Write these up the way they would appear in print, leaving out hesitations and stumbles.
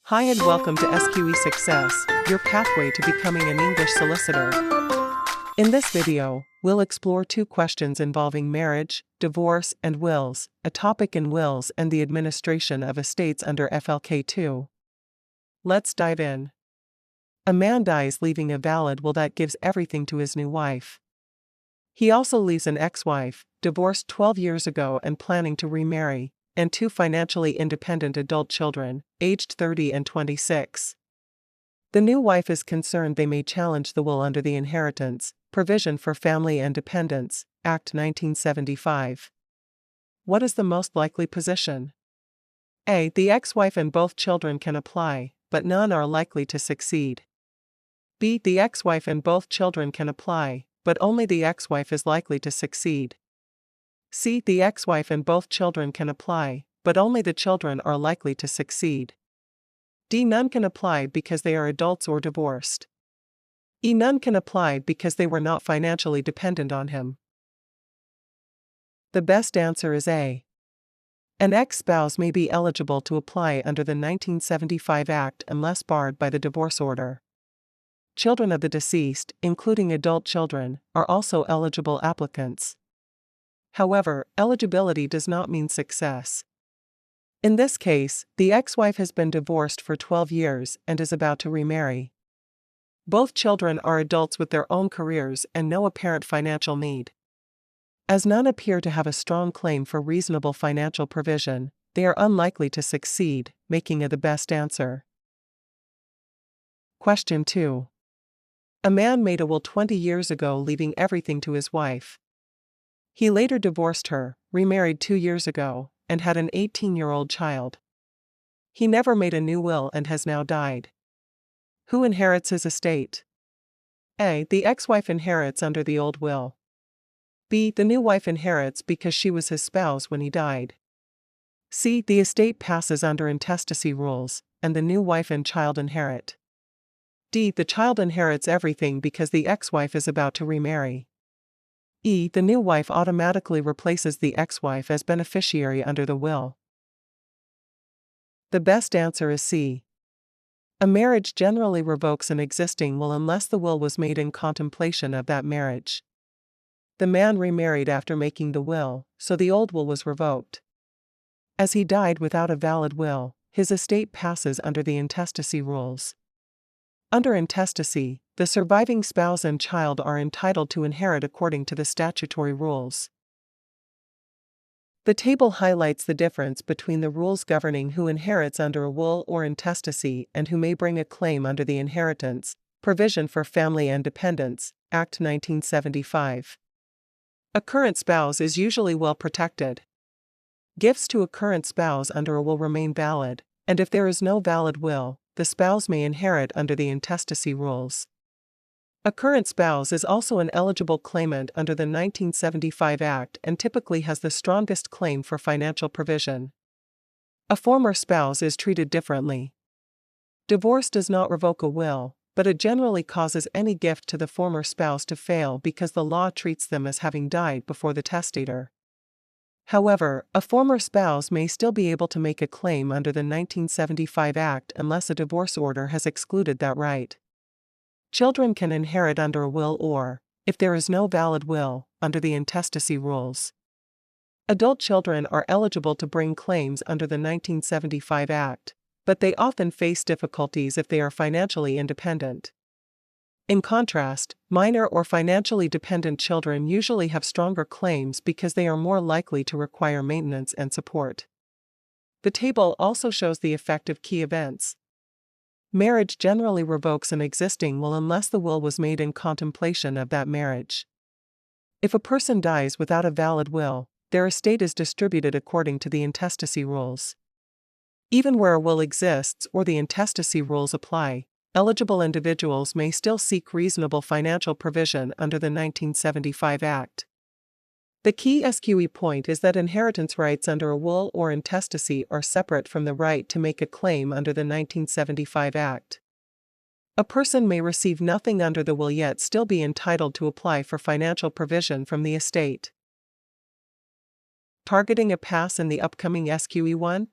Hi and welcome to SQE Success, your pathway to becoming an English solicitor. In this video, we'll explore two questions involving marriage, divorce, and wills, a topic in wills and the administration of estates under FLK2. Let's dive in. A man dies leaving a valid will that gives everything to his new wife. He also leaves an ex-wife, divorced 12 years ago and planning to remarry, and two financially independent adult children, aged 30 and 26. The new wife is concerned they may challenge the will under the Inheritance, Provision for Family and Dependants, Act 1975. What is the most likely position? A. The ex-wife and both children can apply, but none are likely to succeed. B. The ex-wife and both children can apply, but only the ex-wife is likely to succeed. C. The ex-wife and both children can apply, but only the children are likely to succeed. D. None can apply because they are adults or divorced. E. None can apply because they were not financially dependent on him. The best answer is A. An ex-spouse may be eligible to apply under the 1975 Act unless barred by the divorce order. Children of the deceased, including adult children, are also eligible applicants. However, eligibility does not mean success. In this case, the ex-wife has been divorced for 12 years and is about to remarry. Both children are adults with their own careers and no apparent financial need. As none appear to have a strong claim for reasonable financial provision, they are unlikely to succeed, making A the best answer. Question 2. A man made a will 20 years ago leaving everything to his wife. He later divorced her, remarried 2 years ago, and had an 18-year-old child. He never made a new will and has now died. Who inherits his estate? A. The ex-wife inherits under the old will. B. The new wife inherits because she was his spouse when he died. C. The estate passes under intestacy rules, and the new wife and child inherit. D. The child inherits everything because the ex-wife is about to remarry. E. The new wife automatically replaces the ex-wife as beneficiary under the will. The best answer is C. A marriage generally revokes an existing will unless the will was made in contemplation of that marriage. The man remarried after making the will, so the old will was revoked. As he died without a valid will, his estate passes under the intestacy rules. Under intestacy, the surviving spouse and child are entitled to inherit according to the statutory rules. The table highlights the difference between the rules governing who inherits under a will or intestacy and who may bring a claim under the Inheritance, Provision for Family and Dependants, Act 1975. A current spouse is usually well protected. Gifts to a current spouse under a will remain valid, and if there is no valid will, the spouse may inherit under the intestacy rules. A current spouse is also an eligible claimant under the 1975 Act and typically has the strongest claim for financial provision. A former spouse is treated differently. Divorce does not revoke a will, but it generally causes any gift to the former spouse to fail because the law treats them as having died before the testator. However, a former spouse may still be able to make a claim under the 1975 Act unless a divorce order has excluded that right. Children can inherit under a will or, if there is no valid will, under the intestacy rules. Adult children are eligible to bring claims under the 1975 Act, but they often face difficulties if they are financially independent. In contrast, minor or financially dependent children usually have stronger claims because they are more likely to require maintenance and support. The table also shows the effect of key events. Marriage generally revokes an existing will unless the will was made in contemplation of that marriage. If a person dies without a valid will, their estate is distributed according to the intestacy rules. Even where a will exists or the intestacy rules apply, eligible individuals may still seek reasonable financial provision under the 1975 Act. The key SQE point is that inheritance rights under a will or intestacy are separate from the right to make a claim under the 1975 Act. A person may receive nothing under the will yet still be entitled to apply for financial provision from the estate. Targeting a pass in the upcoming SQE1?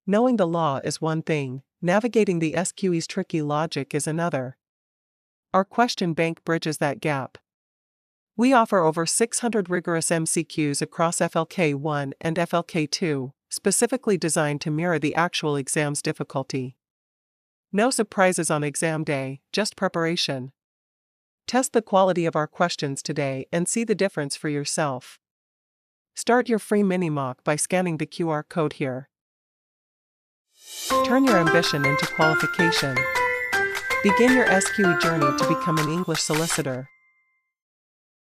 Knowing the law is one thing, Navigating the SQE's tricky logic is another. Our question bank bridges that gap. We offer over 600 rigorous MCQs across FLK1 and FLK2, specifically designed to mirror the actual exam's difficulty. No surprises on exam day, just preparation. Test the quality of our questions today and see the difference for yourself. Start your free mini-mock by scanning the QR code here. Turn your ambition into qualification. Begin your SQE journey to become an English solicitor.